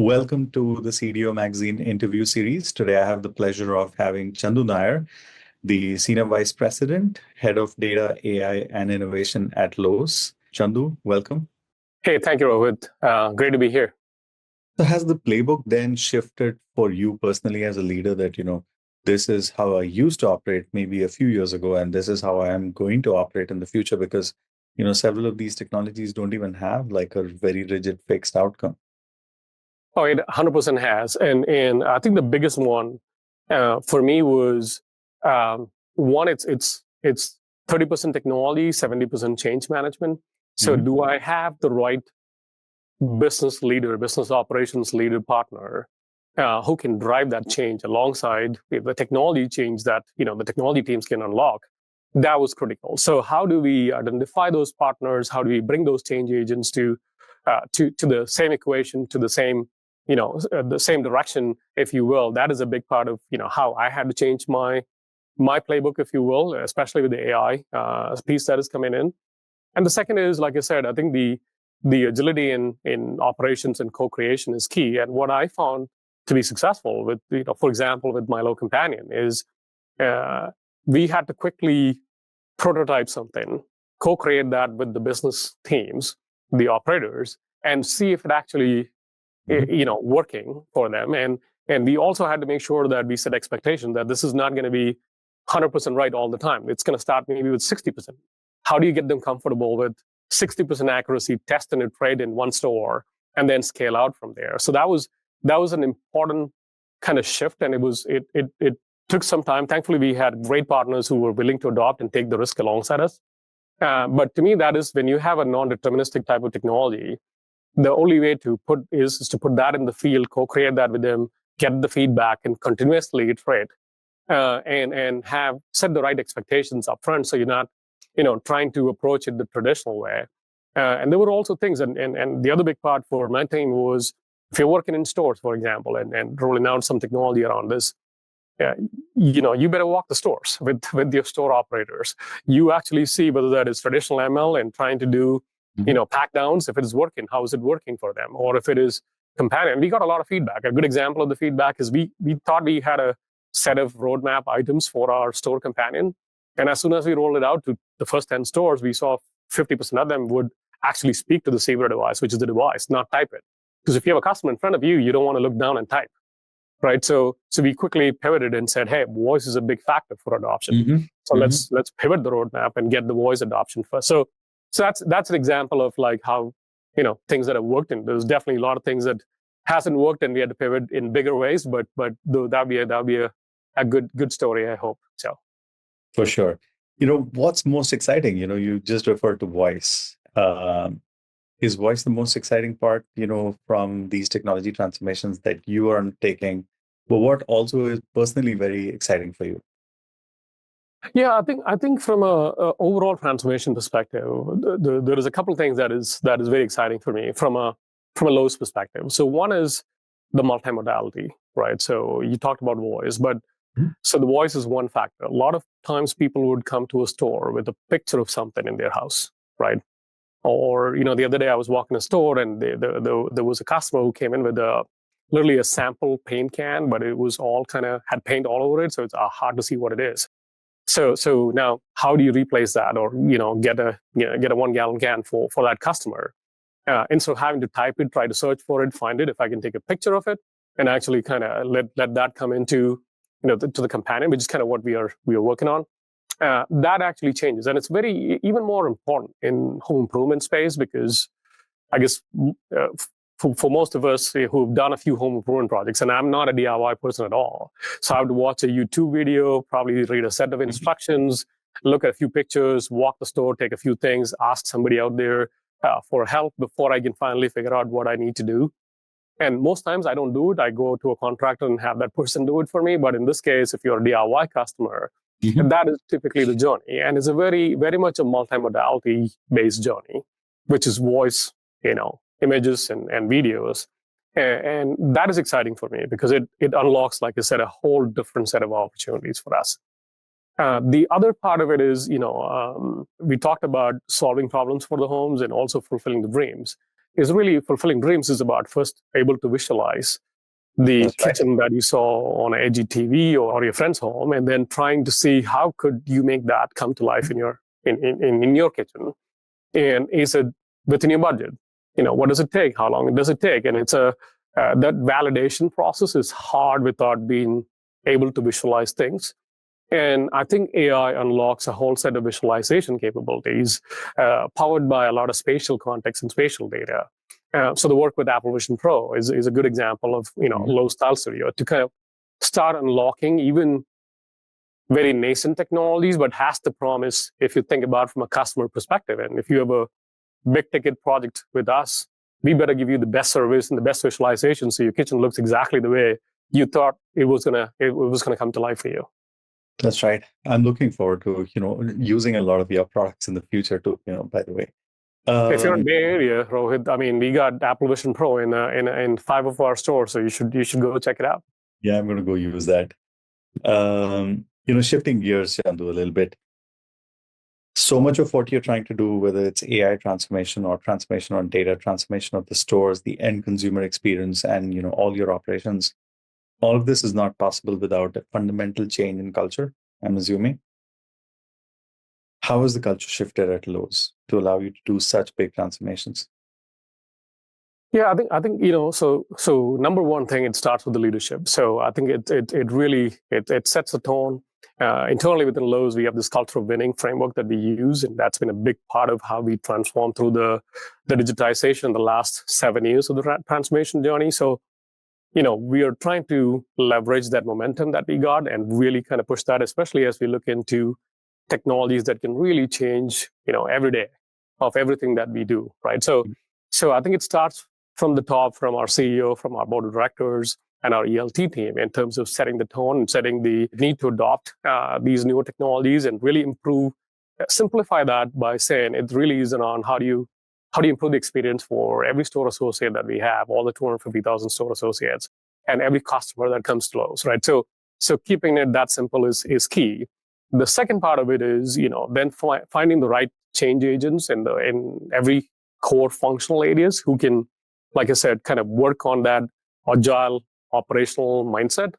Welcome to the CDO Magazine interview series. Today, I have the pleasure of having Chandhu Nair, the Senior Vice President, Head of Data, AI, and Innovation at Lowe. Chandhu, welcome. Hey, thank you, Rohit. Great to be here. So has the playbook then shifted for you personally as a leader that, this is how I used to operate maybe a few years ago, and this is how I am going to operate in the future? Because, several of these technologies don't even have like a very rigid fixed outcome. Oh, it 100% has. And I think the biggest one for me was one, it's 30% technology, 70% change management. So do I have the right business leader, business operations leader partner who can drive that change alongside the technology change that, the technology teams can unlock? That was critical. So how do we identify those partners? How do we bring those change agents to the same equation, to the same, the same direction, if you will? That is a big part of, how I had to change my playbook, if you will, especially with the AI piece that is coming in. And the second is, like I said, I think the agility in operations and co-creation is key. And what I found to be successful with, for example, with my Lowe companion is we had to quickly prototype something, co-create that with the business teams, the operators, and see if it actually, working for them. And we also had to make sure that we set expectation that this is not going to be 100% right all the time. It's going to start maybe with 60%. How do you get them comfortable with 60% accuracy, test and iterate in one store, and then scale out from there? So that was an important kind of shift, and it took some time. Thankfully, we had great partners who were willing to adopt and take the risk alongside us. But to me, that is when you have a non-deterministic type of technology, the only way to put is to put that in the field, co-create that with them, get the feedback, and continuously iterate, and have set the right expectations up front, so you're not, trying to approach it the traditional way. And there were also things, and the other big part for my team was, if you're working in stores, for example, and rolling out some technology around this, you better walk the stores with your store operators. You actually see whether that is traditional ML and trying to do, pack downs. If it is working, how is it working for them? Or if it is companion. We got a lot of feedback. A good example of the feedback is we thought we had a set of roadmap items for our store companion. And as soon as we rolled it out to the first 10 stores, we saw 50% of them would actually speak to the saver device, which is the device, not type it. Because if you have a customer in front of you, you don't want to look down and type, right? So we quickly pivoted and said, hey, voice is a big factor for adoption. So let's pivot the roadmap and get the voice adoption first. So that's an example of like how, things that have worked. And there's definitely a lot of things that hasn't worked, and we had to pivot in bigger ways. But that'll be a good story, I hope. So. For sure. What's most exciting? You just referred to voice. Is voice the most exciting part, from these technology transformations that you are undertaking? But what also is personally very exciting for you? Yeah, I think from a overall transformation perspective, there is a couple of things that is very exciting for me from a Lowe's perspective. So one is the multimodality, right? So you talked about voice, but so the voice is one factor. A lot of times people would come to a store with a picture of something in their house, right? Or, the other day I was walking a store and there was a customer who came in with literally a sample paint can, but it was all kind of had paint all over it. So it's hard to see what it is. So now how do you replace that, or, get a 1 gallon can for that customer? Instead of having to type it, try to search for it, find it, if I can take a picture of it and actually kind of let that come into, to the companion, which is kind of what we are working on. That actually changes. And it's even more important in home improvement space, because I guess for most of us who've done a few home improvement projects, and I'm not a DIY person at all, so I have to watch a YouTube video, probably read a set of instructions, look at a few pictures, walk the store, take a few things, ask somebody out there for help before I can finally figure out what I need to do. And most times I don't do it. I go to a contractor and have that person do it for me. But in this case, if you're a DIY customer, that is typically the journey. And it's a very, very much a multimodality-based journey, which is voice, images and videos. And that is exciting for me because it unlocks, like I said, a whole different set of opportunities for us. The other part of it is, we talked about solving problems for the homes and also fulfilling the dreams. is really fulfilling dreams is about first able to visualize the That's right. kitchen that you saw on a edgy TV or your friend's home, and then trying to see how could you make that come to life in your kitchen, and is it within your budget? What does it take? How long does it take? And it's that validation process is hard without being able to visualize things. And I think AI unlocks a whole set of visualization capabilities powered by a lot of spatial context and spatial data. So the work with Apple Vision Pro is a good example of Lowe Style Studio to kind of start unlocking even very nascent technologies, but has the promise, if you think about it from a customer perspective. And if you have a big ticket project with us, we better give you the best service and the best visualization so your kitchen looks exactly the way you thought it was gonna come to life for you. That's right. I'm looking forward to, using a lot of your products in the future too, by the way. If you're in Bay Area, Rohit, I mean, we got Apple Vision Pro in 5 of our stores, so you should go check it out. Yeah, I'm going to go use that. Shifting gears, Chandhu, a little bit. So much of what you're trying to do, whether it's AI transformation or transformation on data, transformation of the stores, the end consumer experience, and all your operations, all of this is not possible without a fundamental change in culture, I'm assuming. How has the culture shifted at Lowe's to allow you to do such big transformations? Yeah, I think so number one thing, it starts with the leadership. So I think it really sets a tone. Internally within Lowe's, we have this culture of winning framework that we use, and that's been a big part of how we transform through the digitization in the last 7 years of the transformation journey. So we are trying to leverage that momentum that we got and really kind of push that, especially as we look into technologies that can really change, every day of everything that we do, right? So I think it starts from the top, from our CEO, from our board of directors, and our ELT team in terms of setting the tone and setting the need to adopt these newer technologies and really simplify that by saying it really is on how do you improve the experience for every store associate that we have, all the 250,000 store associates, and every customer that comes to Lowe's, right? So keeping it that simple is key. The second part of it is, then finding the right change agents in every core functional areas who can, like I said, kind of work on that agile operational mindset,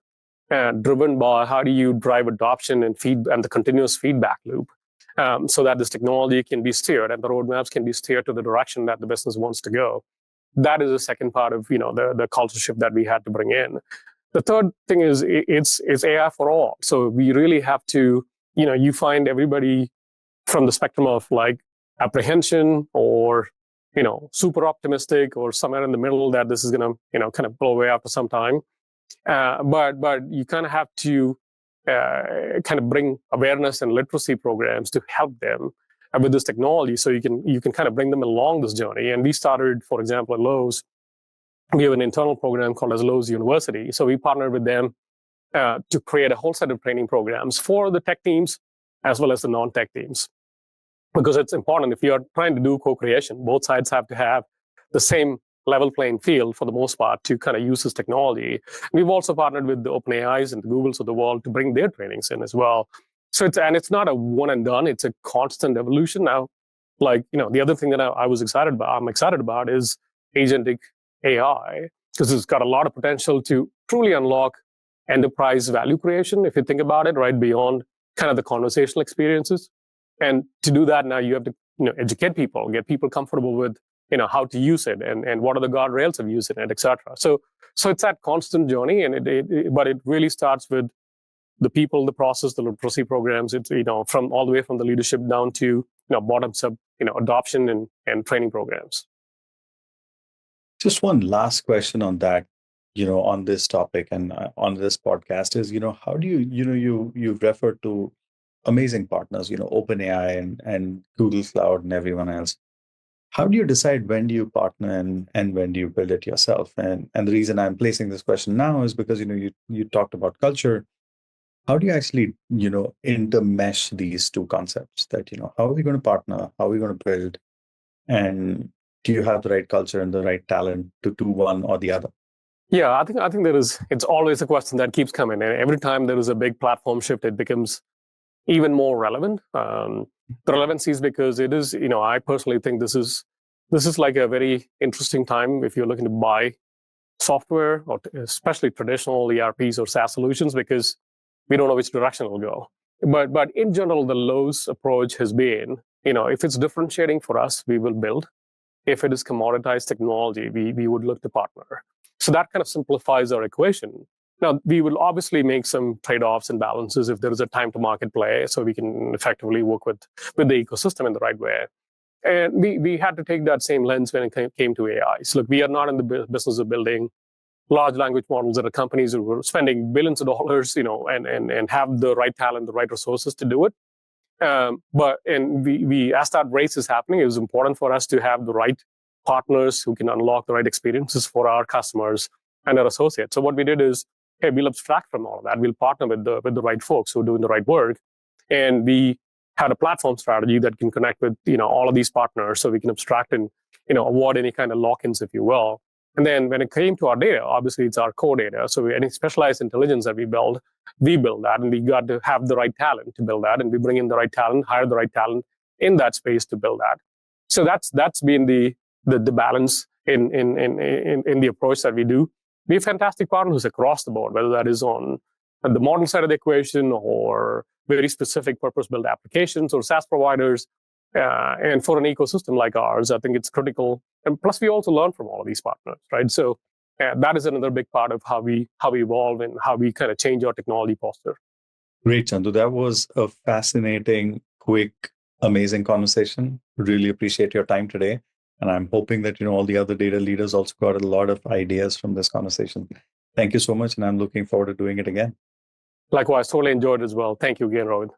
driven by how do you drive adoption and the continuous feedback loop, so that this technology can be steered and the roadmaps can be steered to the direction that the business wants to go. That is the second part of the culture shift that we had to bring in. The third thing is it's AI for all. So we really have to, you find everybody from the spectrum of like apprehension or super optimistic or somewhere in the middle that this is going to kind of blow away after some time. But you kind of have to kind of bring awareness and literacy programs to help them with this technology, so you can kind of bring them along this journey. And we started, for example, at Lowe's, we have an internal program called as Lowe's University. So we partnered with them to create a whole set of training programs for the tech teams as well as the non-tech teams. Because it's important, if you're trying to do co-creation, both sides have to have the same level playing field for the most part to kind of use this technology. We've also partnered with the OpenAIs and the Googles of the world to bring their trainings in as well. So it's not a one and done, it's a constant evolution. Now, like, the other thing that I'm excited about is Agentic AI, because it's got a lot of potential to truly unlock enterprise value creation, if you think about it, right, beyond kind of the conversational experiences. And to do that, now you have to educate people, get people comfortable with how to use it and what are the guardrails of using it, etc. So it's that constant journey, and but it really starts with the people, the process, the literacy programs. It's from all the way from the leadership down to bottoms up adoption and training programs. Just one last question on that, on this topic and on this podcast is, how do you've referred to amazing partners, OpenAI and Google Cloud and everyone else. How do you decide when do you partner and when do you build it yourself? And the reason I'm placing this question now is because, you talked about culture. How do you actually, intermesh these two concepts that, how are we going to partner? How are we going to build? And do you have the right culture and the right talent to do one or the other? Yeah, I think it's always a question that keeps coming. And every time there is a big platform shift, it becomes even more relevant. The relevancy is because it is, I personally think this is this is like a very interesting time if you're looking to buy software, or especially traditional ERPs or SaaS solutions, because we don't know which direction it'll go. But in general, the Lowe's approach has been, if it's differentiating for us, we will build. If it is commoditized technology, we would look to partner. So that kind of simplifies our equation. Now, we will obviously make some trade-offs and balances if there is a time to market play, so we can effectively work with the ecosystem in the right way. And we had to take that same lens when it came to AI. So look, we are not in the business of building large language models that are companies who are spending billions of dollars, and have the right talent, the right resources to do it. But we as that race is happening, it was important for us to have the right partners who can unlock the right experiences for our customers and our associates. So what we did is, hey, we'll abstract from all of that. We'll partner with the right folks who are doing the right work, and we had a platform strategy that can connect with all of these partners, so we can abstract and avoid any kind of lock-ins, if you will. And then when it came to our data, obviously it's our core data. So any specialized intelligence that we build that, and we got to have the right talent to build that, and we bring in the right talent, hire the right talent in that space to build that. So that's been the balance in the approach that we do. We have fantastic partners across the board, whether that is on the modern side of the equation or very specific purpose-built applications or SaaS providers. And for an ecosystem like ours, I think it's critical. And plus, we also learn from all of these partners, right? So that is another big part of how we evolve and how we kind of change our technology posture. Great, Chandhu. That was a fascinating, quick, amazing conversation. Really appreciate your time today. And I'm hoping that all the other data leaders also got a lot of ideas from this conversation. Thank you so much. And I'm looking forward to doing it again. Likewise, totally enjoyed it as well. Thank you again, Rohit.